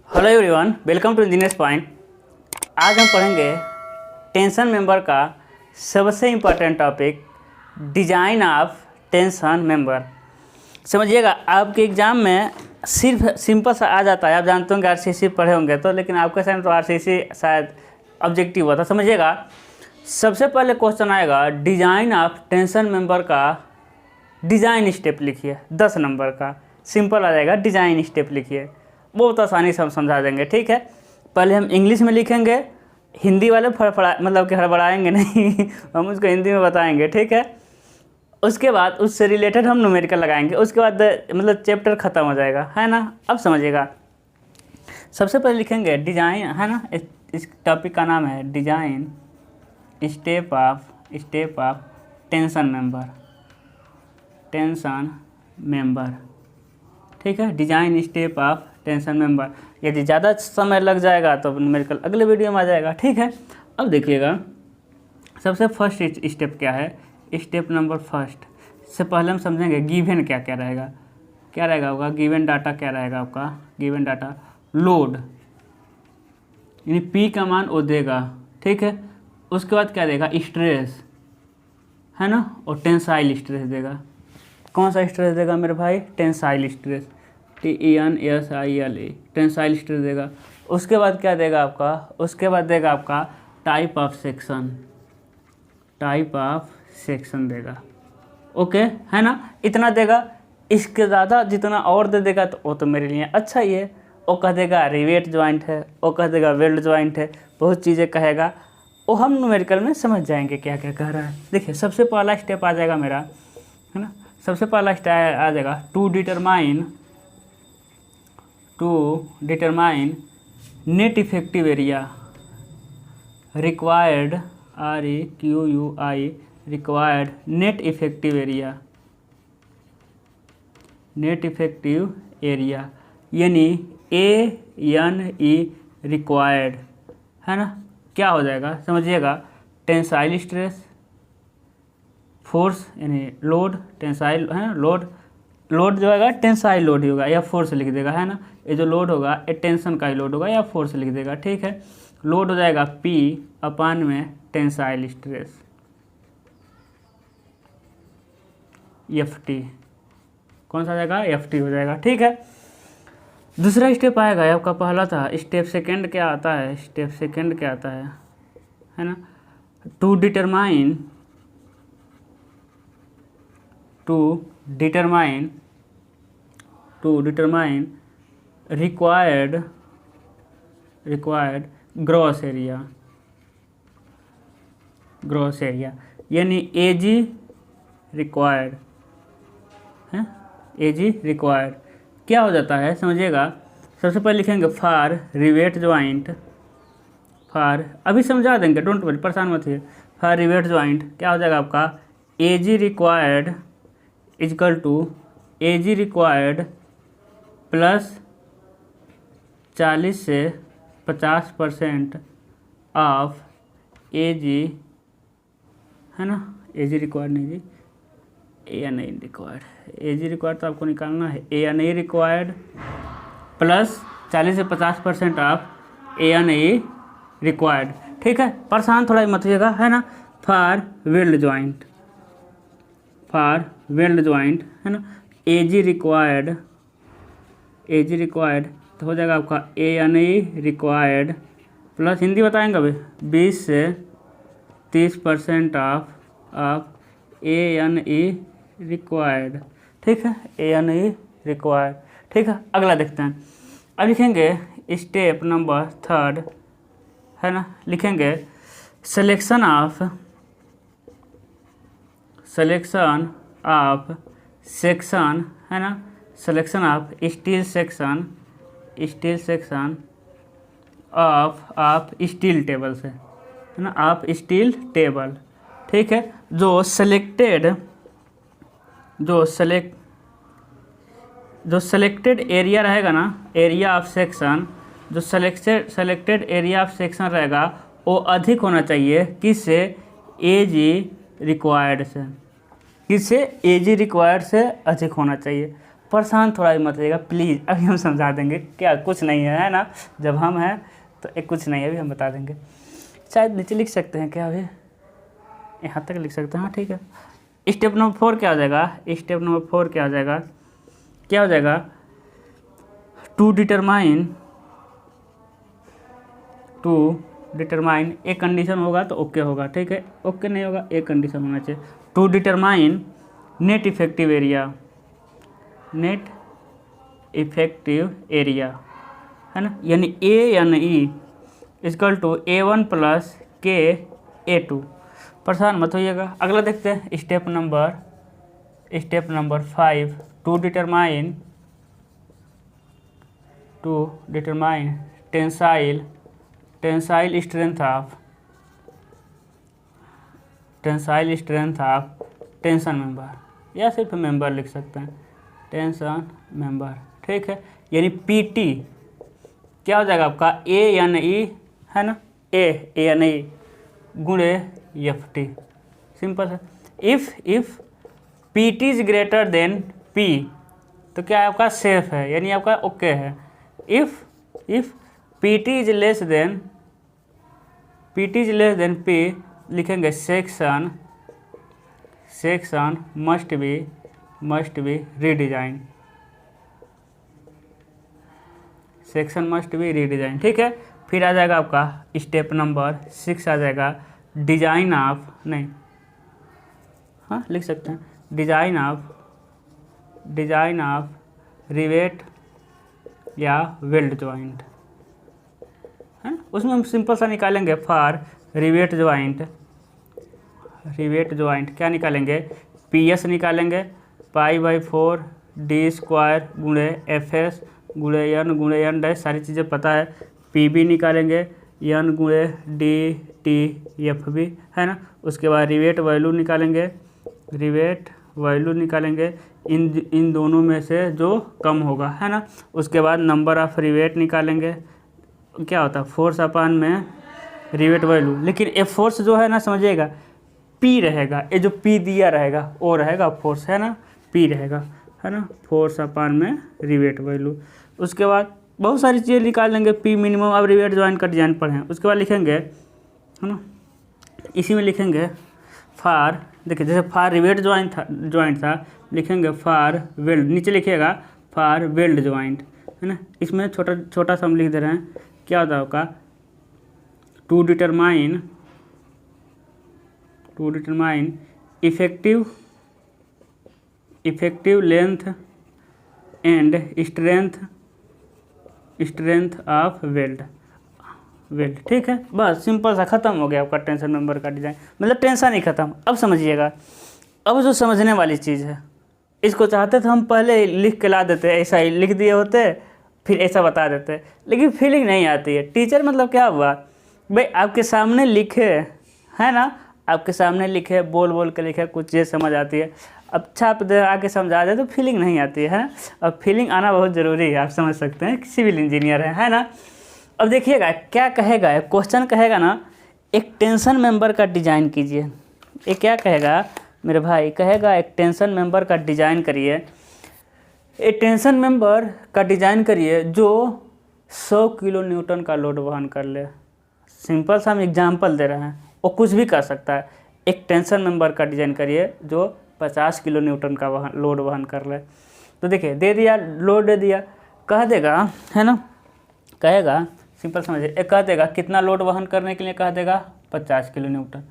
Hello everyone, welcome to Engineers Point. आज हम पढ़ेंगे टेंशन मेंबर का सबसे important topic, design of tension member. समझिएगा, आपके एग्ज़ाम में सिर्फ सिंपल सा आ जाता है। आप जानते होंगे आरसीसी पढ़े होंगे तो, लेकिन आपके साथ तो आरसीसी शायद ऑब्जेक्टिव हुआ था। समझिएगा, सबसे पहले क्वेश्चन आएगा डिजाइन ऑफ टेंशन मेंबर का डिज़ाइन स्टेप लिखिए। 10 नंबर का सिंपल आ जाएगा, डिज़ाइन स्टेप लिखिए। बहुत आसानी से हम समझा देंगे, ठीक है। पहले हम इंग्लिश में लिखेंगे, हिंदी वाले फड़फड़ा मतलब कि हड़बड़ाएंगे नहीं हम उसको हिंदी में बताएंगे, ठीक है। उसके बाद उससे रिलेटेड हम न्यूमेरिकल लगाएंगे। उसके बाद मतलब चैप्टर ख़त्म हो जाएगा, है ना। अब समझिएगा, सबसे पहले लिखेंगे डिज़ाइन, है ना। इस टॉपिक का नाम है design step of tension member, ठीक है। Design step of tension member. यदि ज़्यादा समय लग जाएगा तो न्यूमेरिकल अगले वीडियो में आ जाएगा, ठीक है। अब देखिएगा, सबसे फर्स्ट स्टेप क्या है। स्टेप नंबर फर्स्ट से पहले हम समझेंगे गिवन क्या क्या रहेगा होगा। गिवन डाटा क्या रहेगा आपका, गिवन डाटा लोड, यानी पी का मान वो देगा, ठीक है। उसके बाद क्या देगा, स्ट्रेस, है ना, और टेंसाइल स्ट्रेस देगा। कौन सा स्ट्रेस देगा मेरे भाई, tensile stress, TENSILE, tensile stress देगा। उसके बाद क्या देगा आपका, उसके बाद देगा आपका टाइप ऑफ सेक्शन देगा, ओके, है ना। इतना देगा, इसके ज़्यादा जितना और दे देगा तो वो तो मेरे लिए अच्छा ही है। वो कह देगा रिवेट ज्वाइंट है, वो कह देगा वेल्ड ज्वाइंट है, बहुत चीज़ें कहेगा। वो हम न्यूमेरिकल में समझ जाएंगे क्या क्या कह रहा है। देखिए, सबसे पहला स्टेप आ जाएगा मेरा, है ना। सबसे पहला स्टेप आ जाएगा to determine net effective area required, REQUI, required net effective area, यानी ANE रिक्वायर्ड, है ना। क्या हो जाएगा समझिएगा, टेंसाइल स्ट्रेस, फोर्स यानी लोड, टेंसाइल है लोड जो होगा टेंसाइल लोड ही होगा या फोर्स लिख देगा, है ना। ये जो लोड होगा ये टेंशन का ही लोड होगा या फोर्स लिख देगा, ठीक है। लोड हो जाएगा P अपान में टेंसाइल स्ट्रेस, FT। कौन सा जाएगा, FT हो जाएगा, ठीक है। दूसरा स्टेप आएगा, आपका पहला था। स्टेप सेकंड क्या आता है, है ना, to determine required gross area, यानी AG रिक्वायर्ड है, AG रिक्वायर्ड। क्या हो जाता है समझिएगा, सबसे पहले लिखेंगे फॉर रिवेट ज्वाइंट, अभी समझा देंगे, डोंट वरी, परेशान मत होइए। फॉर रिवेट ज्वाइंट क्या हो जाएगा आपका, AG required equal to AG required plus 40 से 50% ऑफ AG, है ना। AG रिक्वायर्ड नहीं जी, ANE रिक्वायर्ड। AG रिक्वायर्ड तो आपको निकालना है, ANE रिक्वायर्ड प्लस 40 से 50% ऑफ ANE रिक्वायर्ड, ठीक है। परेशान थोड़ा मत होइएगा, है ना। फॉर वेल्ड ज्वाइंट, है ना, AG रिक्वायर्ड तो हो जाएगा आपका ANE रिक्वायर्ड प्लस, हिंदी बताएंगे अभी, 20 से 30% ऑफ ANE रिक्वायर्ड, ठीक है, ANE रिक्वायर्ड, ठीक है। अगला देखते हैं। अब लिखेंगे स्टेप नंबर थर्ड, है ना, लिखेंगे सिलेक्शन ऑफ सेक्शन, है ना, selection of steel section of steel table से, है ना, ऑफ स्टील टेबल, ठीक है। जो सेलेक्टेड एरिया रहेगा ना, एरिया ऑफ सेक्शन, जो सेलेक्टेड एरिया ऑफ सेक्शन रहेगा वो अधिक होना चाहिए किससे, AG रिक्वायर्ड से, किससे, AG रिक्वायर्ड से अधिक होना चाहिए। परेशान थोड़ा भी मत रहिएगा प्लीज़, अभी हम समझा देंगे, क्या कुछ नहीं है ना, जब हम हैं तो एक कुछ नहीं है, अभी हम बता देंगे। शायद नीचे लिख सकते हैं क्या, अभी यहाँ तक लिख सकते हैं, हाँ ठीक है। स्टेप नंबर 4 क्या हो जाएगा, स्टेप नंबर 4 क्या हो जाएगा, क्या हो जाएगा, टू डिटरमाइन एक कंडीशन होगा तो ओके होगा, ठीक है, ओके नहीं होगा एक कंडीशन होना चाहिए। To determine net effective area, net effective area है ना, यानी ANE equal to A1 plus KA2। परेशान मत होइएगा। अगला देखते हैं step number 5, to determine tensile strength of tension member, या सिर्फ मेंबर लिख सकते हैं, टेंशन मेंबर, ठीक है। यानी PT क्या हो जाएगा आपका ANE है ना, ANE गुणे FT, सिंपल है। If PT is greater than P तो क्या है आपका सेफ है, यानी आपका ओके है। If PT is less than P लिखेंगे section must be redesign, section must be redesign, ठीक है। फिर आ जाएगा आपका स्टेप नंबर 6 आ जाएगा डिजाइन ऑफ, नहीं हाँ लिख सकते हैं, डिजाइन ऑफ रिवेट या वेल्ड जॉइंट है ना। उसमें हम सिंपल सा निकालेंगे फॉर रिवेट जॉइंट क्या निकालेंगे, PS निकालेंगे π/4 D² गुणे FS गुणे N डैश, सारी चीज़ें पता है। PB निकालेंगे N गुणे DTFB है ना। उसके बाद रिवेट वैल्यू निकालेंगे इन दोनों में से जो कम होगा है ना। उसके बाद नंबर ऑफ रिवेट निकालेंगे, क्या होता है फोर्स अपान में रिवेट वैल्यू, लेकिन ये फोर्स जो है ना समझिएगा P रहेगा, ये जो P दिया रहेगा वो रहेगा फोर्स है ना, P रहेगा है ना, फोर्स अपान में रिवेट वैल्यू। उसके बाद बहुत सारी चीज़ें निकाल लेंगे, P मिनिमम। अब रिवेट जॉइंट का डिजाइन पढ़ें, उसके बाद लिखेंगे है ना, इसी में लिखेंगे फार, देखिए जैसे फार रिवेट जॉइंट था लिखेंगे फार वेल्ड, नीचे लिखिएगा फार वेल्ड जॉइंट है ना। इसमें छोटा सा हम लिख दे रहे हैं, क्या होता होगा to determine effective length and strength of weld, ठीक है। बस सिंपल सा ख़त्म हो गया आपका टेंशन मेंबर का डिज़ाइन, मतलब टेंशन ही ख़त्म। अब समझिएगा, अब जो समझने वाली चीज़ है, इसको चाहते तो हम पहले लिख के ला देते, ऐसा ही लिख दिए होते, फिर ऐसा बता देते, लेकिन फीलिंग नहीं आती है। टीचर मतलब क्या हुआ भाई, आपके सामने लिखे है ना, आपके सामने लिखे बोल के लिखे, कुछ चीज़ समझ आती है। अब छाप दे आके समझा दे तो फीलिंग नहीं आती है ना। अब फीलिंग आना बहुत ज़रूरी है, आप समझ सकते हैं, सिविल इंजीनियर है ना। अब देखिएगा क्या कहेगा, क्वेश्चन कहेगा ना, एक टेंशन मेंबर का डिज़ाइन कीजिए। ये क्या कहेगा मेरे भाई, कहेगा एक टेंशन मेंबर का डिज़ाइन करिए, एक टेंशन मेंबर का डिज़ाइन करिए जो 100 किलो न्यूटन का लोड वहन कर ले। सिंपल सा हम एग्जाम्पल दे रहे हैं, वो कुछ भी कर सकता है। एक टेंशन मेंबर का डिज़ाइन करिए जो 50 किलो न्यूटन का लोड वहन कर ले। तो देखिए दे दिया, लोड दे दिया, कह देगा है ना, कहेगा सिंपल समझिए, एक कह देगा कितना लोड वहन करने के लिए, कह देगा 50 किलो न्यूटन।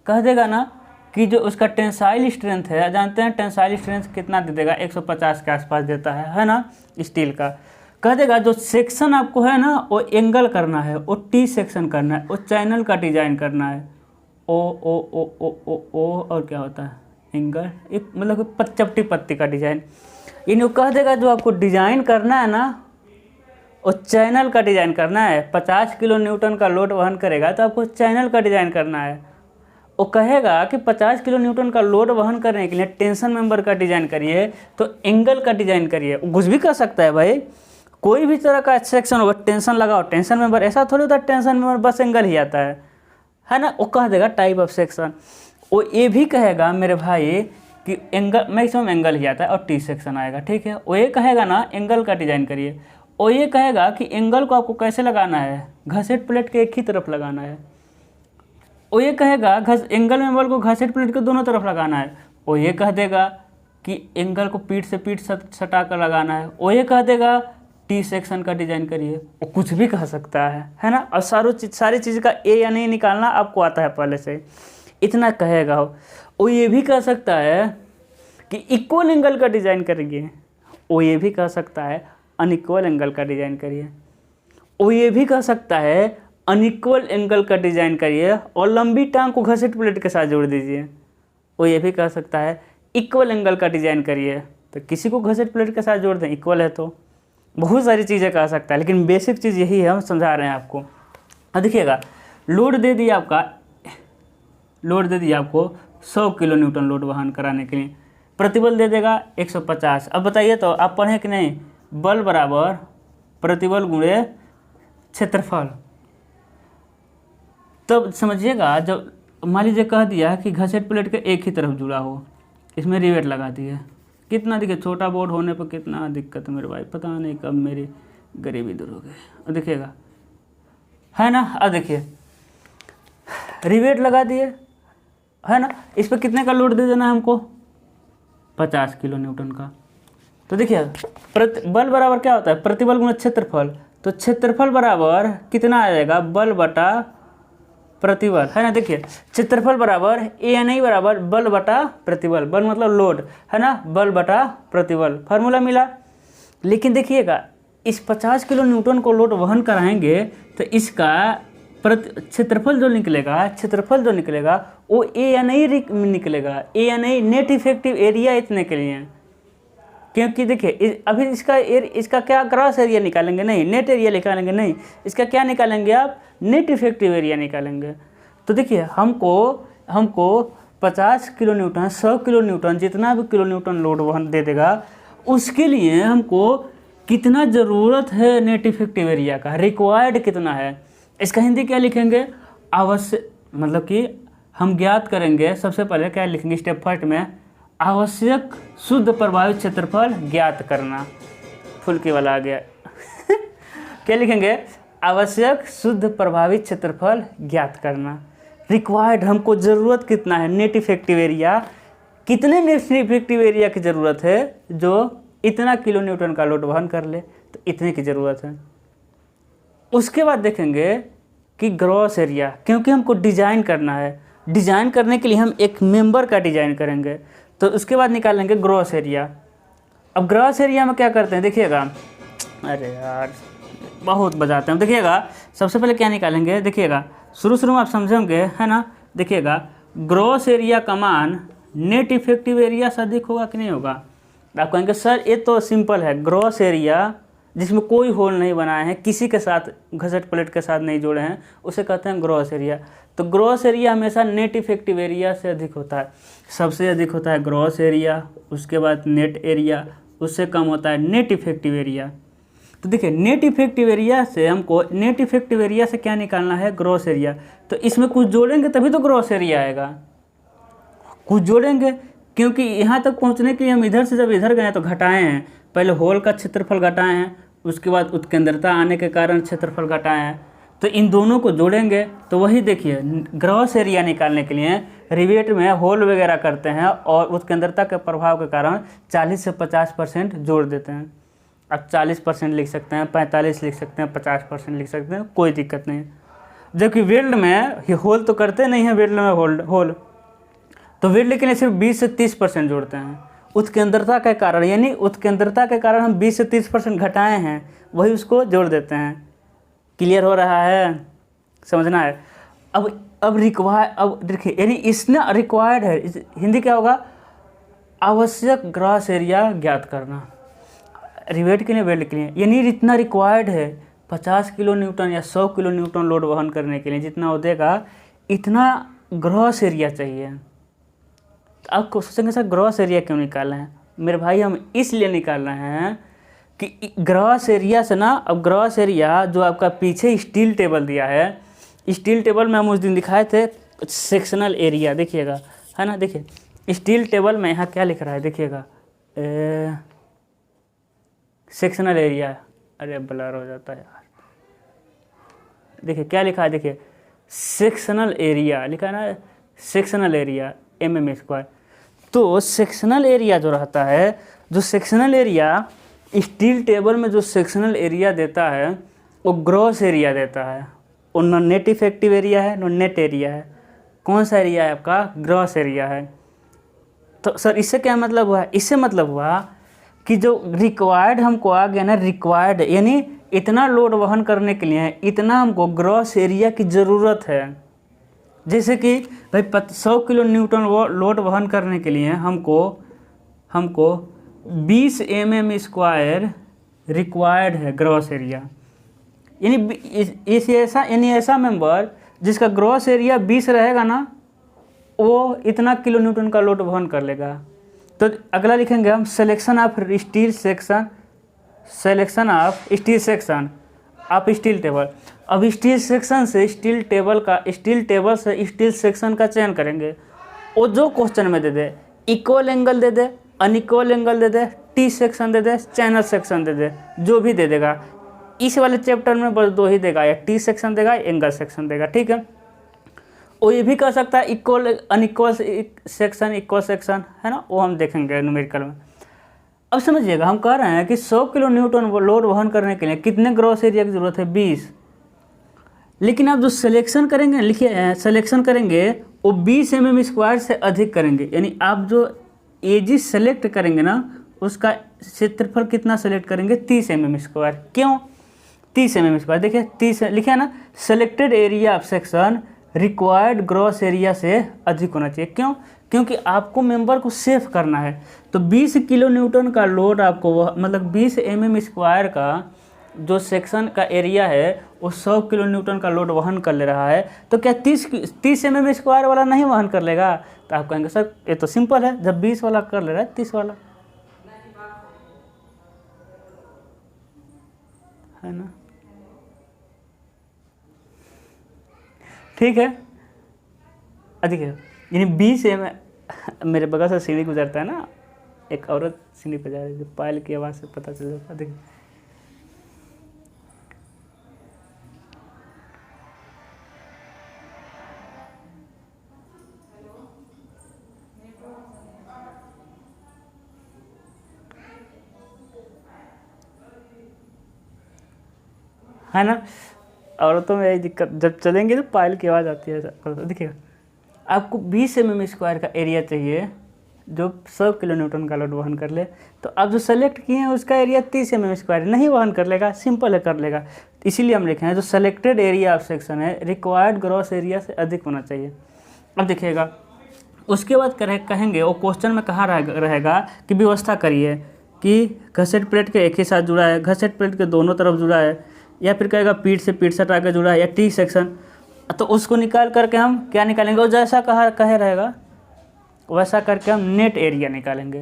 कह देगा ना कि जो उसका टेंसाइल स्ट्रेंथ है, जानते हैं टेंसाइल स्ट्रेंथ कितना दे देगा, 150 के आसपास देता है ना स्टील का। कह देगा जो सेक्शन आपको है ना वो एंगल करना है, वो T सेक्शन करना है, वो चैनल का डिज़ाइन करना है, ओ और क्या होता है एंगल, एक मतलब चपटी पत्ती का डिज़ाइन। यानी वो कह देगा जो आपको डिज़ाइन करना है ना, वो चैनल का डिज़ाइन करना है। 50 किलो न्यूटन का लोड वहन करेगा तो आपको चैनल का डिज़ाइन करना है। वो कहेगा कि 50 किलो न्यूटन का लोड वहन करने के लिए टेंशन मेंबर का डिज़ाइन करिए, तो एंगल का डिज़ाइन करिए। कुछ भी कर सकता है भाई, कोई भी तरह का सेक्शन होगा, टेंशन लगाओ टेंशन मेंबर, ऐसा थोड़ी होता है टेंशन मेंबर बस एंगल ही आता है ना। वो कह देगा टाइप ऑफ सेक्शन। वो ये भी कहेगा मेरे भाई कि एंगल मैक्सिमम एंगल ही आता है और टी सेक्शन आएगा, ठीक है। वो ये कहेगा ना एंगल का डिजाइन करिए, और ये कहेगा कि एंगल को आपको कैसे लगाना है, घसेट प्लेट के एक ही तरफ लगाना है। वो ये कहेगा एंगल मेंबर को घसेट प्लेट के दोनों तरफ लगाना है। वो ये कह देगा कि एंगल को पीठ से पीठ सटा कर लगाना है। वो ये कह देगा टी सेक्शन का डिजाइन करिए। वो कुछ भी कह सकता है ना। और सारी चीज़ का ए या नहीं निकालना आपको आता है पहले से, इतना कहेगा। वो ये भी कह सकता है कि इक्वल एंगल का डिजाइन करिए। वो ये भी कह सकता है अनइक्वल एंगल का डिजाइन करिए। वो ये भी कह सकता है अनइक्वल एंगल का डिजाइन करिए और लंबी टांग को घसीट प्लेट के साथ जोड़ दीजिए। वो ये भी कह सकता है इक्वल एंगल का डिजाइन करिए, तो किसी को घसीट प्लेट के साथ जोड़ दें, इक्वल है तो। बहुत सारी चीज़ें कह सकता है, लेकिन बेसिक चीज़ यही है, हम समझा रहे हैं आपको। अब देखिएगा लोड दे दिया आपको 100 किलो न्यूटन लोड वहन कराने के लिए, प्रतिबल दे देगा 150। अब बताइए तो आप पढ़ें कि नहीं, बल बराबर प्रतिबल गुणे क्षेत्रफल। तब समझिएगा, जब मान लीजिए कह दिया कि घसेट प्लेट के एक ही तरफ जुड़ा हो, इसमें रिवेट लगा दिए, कितना देखिए छोटा बोर्ड होने पर कितना दिक्कत है मेरे भाई, पता नहीं कब मेरी गरीबी दूर हो गई। अब देखिएगा है ना, अब देखिए रिवेट लगा दिए है ना, इस पर कितने का लोड दे देना है हमको, 50 किलो न्यूटन का। तो देखिए बल बराबर क्या होता है, प्रतिबल गुणा क्षेत्रफल। तो क्षेत्रफल बराबर कितना आ जाएगा, बल बटा प्रतिबल, है ना। देखिए क्षेत्रफल बराबर ए एन आई बराबर बल बटा प्रतिबल, बल मतलब लोड, है ना, बल बटा प्रतिबल, फार्मूला मिला। लेकिन देखिएगा इस 50 किलो न्यूटन को लोड वहन कराएंगे तो इसका क्षेत्रफल जो निकलेगा वो ए एन आई निकलेगा। A N I net effective area इतने के लिए, क्योंकि देखिए अभी इसका क्या ग्रॉस एरिया निकालेंगे, नहीं नेट एरिया निकालेंगे, नहीं इसका क्या निकालेंगे आप, नेट इफेक्टिव एरिया निकालेंगे। तो देखिए हमको 50 किलो न्यूटन 100 किलो न्यूटन जितना भी किलो न्यूटन लोड वहन दे देगा, उसके लिए हमको कितना ज़रूरत है नेट इफेक्टिव एरिया का, रिक्वायर्ड कितना है। इसका हिंदी क्या लिखेंगे, आवश्यक, मतलब कि हम ज्ञात करेंगे। सबसे पहले क्या लिखेंगे स्टेप फर्स्ट में, आवश्यक शुद्ध प्रभावित क्षेत्रफल ज्ञात करना, फुल्की वाला आ गया क्या लिखेंगे, आवश्यक शुद्ध प्रभावित क्षेत्रफल ज्ञात करना। रिक्वायर्ड हमको ज़रूरत कितना है, नेट इफेक्टिव एरिया, कितने नेट इफेक्टिव एरिया की ज़रूरत है जो इतना किलो न्यूटन का लोड वहन कर ले, तो इतने की ज़रूरत है। उसके बाद देखेंगे कि ग्रॉस एरिया, क्योंकि हमको डिज़ाइन करना है, डिज़ाइन करने के लिए हम एक मेंबर का डिज़ाइन करेंगे, तो उसके बाद निकालेंगे ग्रॉस एरिया। अब ग्रॉस एरिया में क्या करते हैं देखिएगा, अरे यार बहुत बजाते हैं। देखिएगा सबसे पहले क्या निकालेंगे, देखिएगा शुरू में आप समझेंगे, है ना। देखिएगा ग्रॉस एरिया का मान नेट इफेक्टिव एरिया से अधिक होगा कि नहीं होगा। आप कहेंगे सर ये तो सिंपल है, ग्रॉस एरिया जिसमें कोई होल नहीं बनाए हैं, किसी के साथ घसट प्लेट के साथ नहीं जोड़े हैं, उसे कहते हैं ग्रॉस एरिया। तो ग्रॉस एरिया हमेशा नेट इफेक्टिव एरिया से अधिक होता है, सबसे अधिक होता है ग्रॉस एरिया, उसके बाद नेट एरिया, उससे कम होता है नेट इफेक्टिव एरिया। तो देखिए नेट इफेक्टिव एरिया से हमको, नेट इफेक्टिव एरिया से क्या निकालना है, ग्रॉस एरिया। तो इसमें कुछ जोड़ेंगे तभी तो ग्रॉस एरिया आएगा, कुछ जोड़ेंगे, क्योंकि यहाँ तक पहुँचने के लिए हम इधर से जब इधर गए तो घटाए हैं, पहले होल का क्षेत्रफल घटाए हैं, उसके बाद उत्केंद्रता आने के कारण क्षेत्रफल घटाए हैं। तो इन दोनों को जोड़ेंगे तो वही देखिए ग्रॉस एरिया निकालने के लिए रिवेट में होल वगैरह करते हैं और उत्केंद्रता के प्रभाव के कारण 40 से 50% जोड़ देते हैं। आप 40% लिख सकते हैं, 45 लिख सकते हैं, 50% लिख सकते हैं, कोई दिक्कत नहीं। जबकि वेल्ड में होल तो करते नहीं हैं, वेल्ड में होल तो वेल्ड के लिए सिर्फ 20 से 30% जोड़ते हैं। उत्केंद्रता के कारण, यानी उत्केंद्रता के कारण हम 20 से 30% घटाए हैं, वही उसको जोड़ देते हैं। क्लियर हो रहा है, समझना है। अब देखिए यानी इसने रिक्वायर्ड है, हिंदी क्या होगा, आवश्यक ग्रॉस एरिया ज्ञात करना रिवेट के लिए, वेल्ड के लिए, यानी जितना रिक्वायर्ड है 50 किलो न्यूटन या 100 किलो न्यूटन लोड वहन करने के लिए जितना हो देगा, इतना ग्रॉस एरिया चाहिए। आपको सोचेंगे सर ग्रॉस एरिया क्यों निकालना है, मेरे भाई हम इसलिए निकाल रहे हैं कि ग्रॉस एरिया से ना, अब ग्रॉस एरिया जो आपका पीछे स्टील टेबल दिया है, स्टील टेबल में हम उस दिन दिखाए थे सेक्शनल एरिया, देखिएगा है ना। देखिए स्टील टेबल में यहाँ क्या लिख रहा है देखिएगा, सेक्शनल एरिया, अरे ब्लर हो जाता है यार, देखिए क्या लिखा है, देखिए सेक्शनल एरिया लिखा है ना, सेक्शनल एरिया mm²। तो सेक्शनल एरिया जो रहता है, जो सेक्शनल एरिया स्टील टेबल में जो सेक्शनल एरिया देता है वो ग्रॉस एरिया देता है, वो न नेट इफेक्टिव एरिया है न नेट एरिया है। कौन सा एरिया है आपका? ग्रॉस एरिया है। तो सर इससे क्या मतलब हुआ? इससे मतलब हुआ कि जो रिक्वायर्ड हमको आ गया ना, रिक्वायर्ड यानी इतना लोड वहन करने के लिए इतना हमको ग्रॉस एरिया की ज़रूरत है। जैसे कि भाई 100 किलो न्यूटन लोड वहन करने के लिए हमको 20 mm² रिक्वायर्ड है ग्रॉस एरिया। यानी ऐसा मेंबर जिसका ग्रॉस एरिया 20 रहेगा ना, वो इतना किलो न्यूटन का लोड वहन कर लेगा। तो अगला लिखेंगे हम selection of steel section, selection of steel section of steel table. अब स्टील सेक्शन से स्टील टेबल से स्टील सेक्शन का चयन करेंगे। वो जो क्वेश्चन में दे दे, इक्वल एंगल दे दे, अनइक्वल एंगल दे दे, टी सेक्शन दे दे, चैनल सेक्शन दे दे, जो भी दे देगा। इस वाले चैप्टर में बस 2 ही देगा, या टी सेक्शन देगा या एंगल सेक्शन देगा, ठीक है। वो ये भी कर सकता है equal unequal section, equal section, है ना, वो हम देखेंगे न्यूमेरिकल में। अब समझिएगा, हम कह रहे हैं कि 100 किलो न्यूटन लोड वहन करने के लिए कितने ग्रॉस एरिया की ज़रूरत है? 20। लेकिन आप जो सिलेक्शन करेंगे, लिखिए सिलेक्शन करेंगे वो 20 mm² से अधिक करेंगे। यानी आप जो एजी सेलेक्ट करेंगे ना, उसका क्षेत्रफल कितना सेलेक्ट करेंगे? 30 mm²। क्यों 30 mm²? देखिए 30 लिखा है ना, selected area of section required gross area से अधिक होना चाहिए। क्यों? क्योंकि आपको मेंबर को सेफ करना है। तो 20 किलो न्यूटन का लोड आपको मतलब 20 mm² का जो सेक्शन का एरिया है वो 100 किलो न्यूटन का लोड वहन कर ले रहा है। तो क्या 30 mm² वाला नहीं वहन कर लेगा? तो आप कहेंगे सर ये तो सिंपल है, जब 20 वाला कर ले रहा है 30 वाला, है ना, ठीक है। अधिक है यानी 20 मेरे बगल से सीढ़ी गुजरता है ना, एक औरत सीढ़ी पे जा रही थी, पायल की आवाज़ से पता चल जाता। देखिए है ना, औरतों में यही दिक्कत, जब चलेंगे तो पायल की आवाज़ आती है। देखिएगा आपको 20 mm² का एरिया चाहिए जो 100 किलो न्यूटन का लोड वहन कर ले। तो आप जो सेलेक्ट किए हैं उसका एरिया 30 mm² नहीं वहन कर लेगा, सिंपल है कर लेगा। इसीलिए हम लिखे हैं जो सेलेक्टेड एरिया ऑफ सेक्शन है रिक्वायर्ड ग्रॉस एरिया से अधिक होना चाहिए। अब देखिएगा उसके बाद कहेंगे वो क्वेश्चन में कहाँ रहेगा कि व्यवस्था करिए कि घसेट प्लेट के एक ही साथ जुड़ा है, घसेट प्लेट के दोनों तरफ जुड़ा है, या फिर कहेगा पीठ से पीठ सटा के जुड़ा है, या टी सेक्शन। तो उसको निकाल करके हम क्या निकालेंगे? वो जैसा कहे रहेगा वैसा करके हम नेट एरिया निकालेंगे,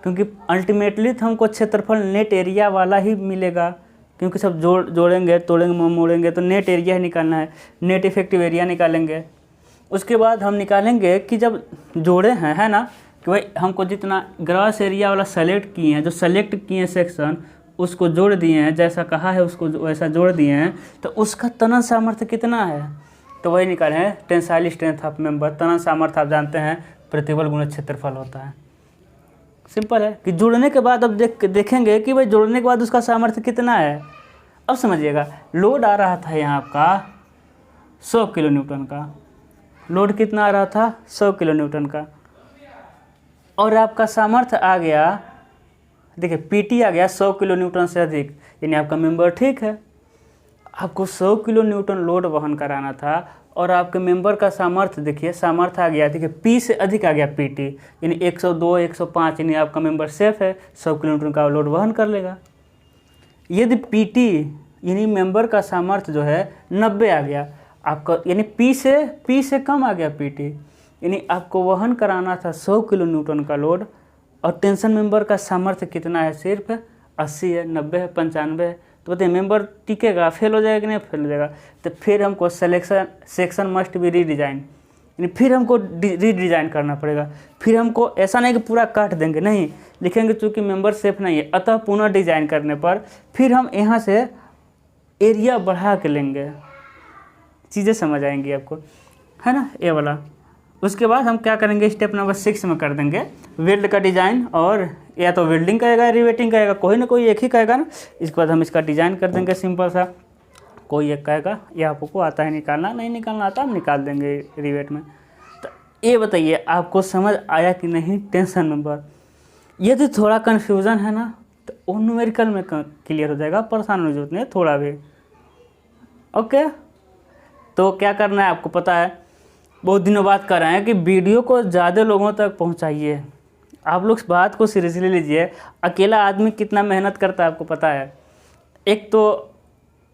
क्योंकि अल्टीमेटली तो हमको क्षेत्रफल नेट एरिया वाला ही मिलेगा, क्योंकि सब जोड़ेंगे तोड़ेंगे मोड़ेंगे तो नेट एरिया ही निकालना है। नेट इफेक्टिव एरिया निकालेंगे। उसके बाद हम निकालेंगे कि जब जोड़े हैं, है ना, कि भाई हमको जितना ग्रॉस एरिया वाला सेलेक्ट किए हैं, जो सेलेक्ट किए हैं सेक्शन उसको जोड़ दिए हैं, जैसा कहा है उसको वैसा जोड़ दिए हैं, तो उसका तनन सामर्थ्य कितना है? तो वही निकाले हैं टेंसाइल स्ट्रेंथ ऑफ मेंबर। तनन सामर्थ्य आप जानते हैं प्रतिबल गुणा क्षेत्रफल होता है। सिंपल है कि जुड़ने के बाद अब देखेंगे कि भाई जोड़ने के बाद उसका सामर्थ्य कितना है। अब समझिएगा लोड आ रहा था यहाँ आपका 100 किलो न्यूटन का, लोड कितना आ रहा था? 100 किलो न्यूटन का, और आपका सामर्थ्य आ गया, देखिए पीटी आ गया 100 किलो न्यूटन से अधिक, यानी आपका मेंबर ठीक है। आपको 100 किलो न्यूटन लोड वहन कराना था और आपके मेंबर का सामर्थ्य देखिए, सामर्थ्य आ गया, देखिए पी से अधिक आ गया पीटी, यानी 102 105, यानी आपका मेंबर सेफ है, 100 किलो न्यूटन का लोड वहन कर लेगा। यदि पीटी यानी मेंबर का सामर्थ्य जो है 90 आ गया आपका, यानी पी से कम आ गया पीटी, यानी आपको वहन कराना था 100 किलो न्यूटन का लोड, और टेंशन मेंबर का सामर्थ्य कितना है? सिर्फ 80 है, 90 है, 95 है। तो बताइए मेंबर टिकेगा, फेल हो जाएगा कि नहीं फेल हो जाएगा? तो फिर हमको सेक्शन मस्ट बी रीडिजाइन, यानी फिर हमको रीडिज़ाइन करना पड़ेगा। फिर हमको ऐसा नहीं कि पूरा काट देंगे, नहीं, लिखेंगे चूँकि मेंबर सेफ नहीं है, अतः पुनः डिज़ाइन करने पर फिर हम यहाँ से एरिया बढ़ा के लेंगे। चीज़ें समझ आएंगी आपको, है ना, ये वाला। उसके बाद हम क्या करेंगे, स्टेप नंबर 6 में कर देंगे वेल्ड का डिज़ाइन, और या तो वेल्डिंग करेगा, रिवेटिंग करेगा, कोई ना कोई एक ही कहेगा ना। इसके बाद हम इसका डिज़ाइन कर देंगे सिंपल सा, कोई एक कहेगा ये आपको आता है निकालना, नहीं निकालना आता हम निकाल देंगे रिवेट में। तो ये बताइए आपको समझ आया कि नहीं टेंशन मेंबर। यदि थोड़ा कन्फ्यूज़न है ना तो वो न्यूमेरिकल में क्लियर हो जाएगा, परेशान होने की जरूरत नहीं है थोड़ा भी। ओके, तो क्या करना है आपको पता है, बहुत दिनों बाद कर रहे हैं कि वीडियो को ज़्यादा लोगों तक पहुंचाइए। आप लोग बात को सीरियसली लीजिए। अकेला आदमी कितना मेहनत करता है आपको पता है। एक तो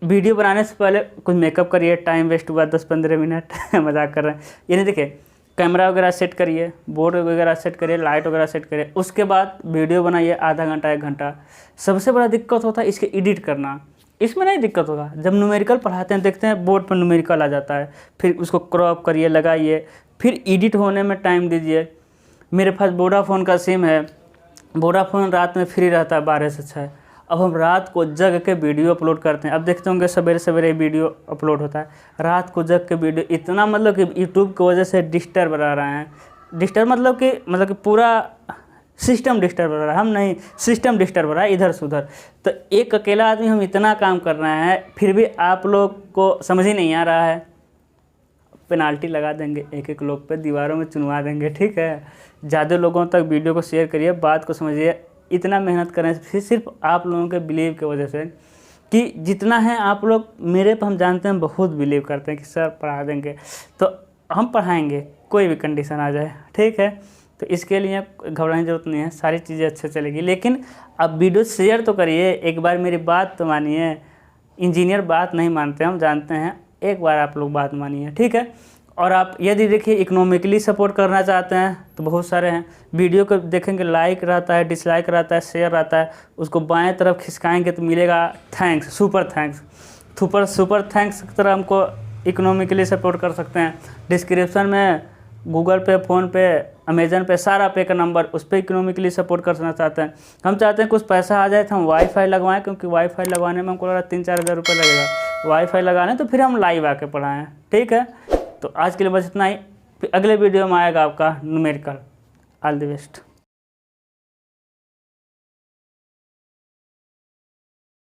वीडियो बनाने से पहले कुछ मेकअप करिए, टाइम वेस्ट हुआ 10-15 मिनट मजाक कर रहे हैं, ये नहीं, देखिए कैमरा वगैरह सेट करिए, बोर्ड वगैरह सेट करिए, लाइट वगैरह सेट करिए, उसके बाद वीडियो बनाइए आधा घंटा 1 घंटा। सबसे बड़ा दिक्कत होता है इसके एडिट करना, इसमें नहीं दिक्कत होगा। जब न्यूमेरिकल पढ़ाते हैं देखते हैं बोर्ड पर न्यूमेरिकल आ जाता है, फिर उसको क्रॉप करिए, लगाइए, फिर एडिट होने में टाइम दीजिए। मेरे पास वोडाफोन का सिम है, वोडाफोन रात में फ्री रहता है 12 से 6। अब हम रात को जग के वीडियो अपलोड करते हैं। अब देखते होंगे सवेरे सवेरे वीडियो अपलोड होता है, रात को जग के वीडियो, इतना मतलब कि यूट्यूब की वजह से डिस्टर्ब रह रहे हैं। डिस्टर्ब मतलब कि पूरा सिस्टम डिस्टर्ब हो रहा है, हम नहीं, सिस्टम डिस्टर्ब हो रहा है इधर से उधर। तो एक अकेला आदमी हम इतना काम कर रहे हैं, फिर भी आप लोग को समझ ही नहीं आ रहा है। पेनाल्टी लगा देंगे एक लोग पे, दीवारों में चुनवा देंगे, ठीक है। ज़्यादा लोगों तक वीडियो को शेयर करिए, बात को समझिए। इतना मेहनत करें फिर सिर्फ आप लोगों के बिलीव की वजह से, कि जितना है आप लोग मेरे पर हम जानते हैं बहुत बिलीव करते हैं कि सर पढ़ा देंगे, तो हम पढ़ाएंगे कोई भी कंडीशन आ जाए, ठीक है। तो इसके लिए घबराने की ज़रूरत नहीं है, सारी चीज़ें अच्छे चलेगी। लेकिन अब वीडियो शेयर तो करिए, एक बार मेरी बात तो मानिए। इंजीनियर बात नहीं मानते, हम जानते हैं, एक बार आप लोग बात मानिए, ठीक है। और आप यदि देखिए इकोनॉमिकली सपोर्ट करना चाहते हैं तो बहुत सारे हैं। वीडियो को देखेंगे, लाइक रहता है, डिसलाइक रहता है, शेयर रहता है, उसको बाएं तरफ खिसकाएंगे तो मिलेगा thanks, super thanks, super thanks की तरह हमको इकोनॉमिकली सपोर्ट कर सकते हैं। डिस्क्रिप्शन में गूगल पे, फ़ोन पे, अमेजन पे, सारा पे का नंबर, उस पर इकोनॉमिकली सपोर्ट करना चाहते हैं। हम चाहते हैं कुछ पैसा आ जाए तो हम वाईफाई लगवाएं, क्योंकि वाईफाई लगवाने में हमको लग रहा है 3-4 हज़ार रुपये लगेगा वाईफाई लगाने, तो फिर हम लाइव आके पढ़ाएँ, ठीक है। तो आज के लिए बस इतना ही, फिर अगले वीडियो में आएगा आपका न्यूमेरिकल। All the best.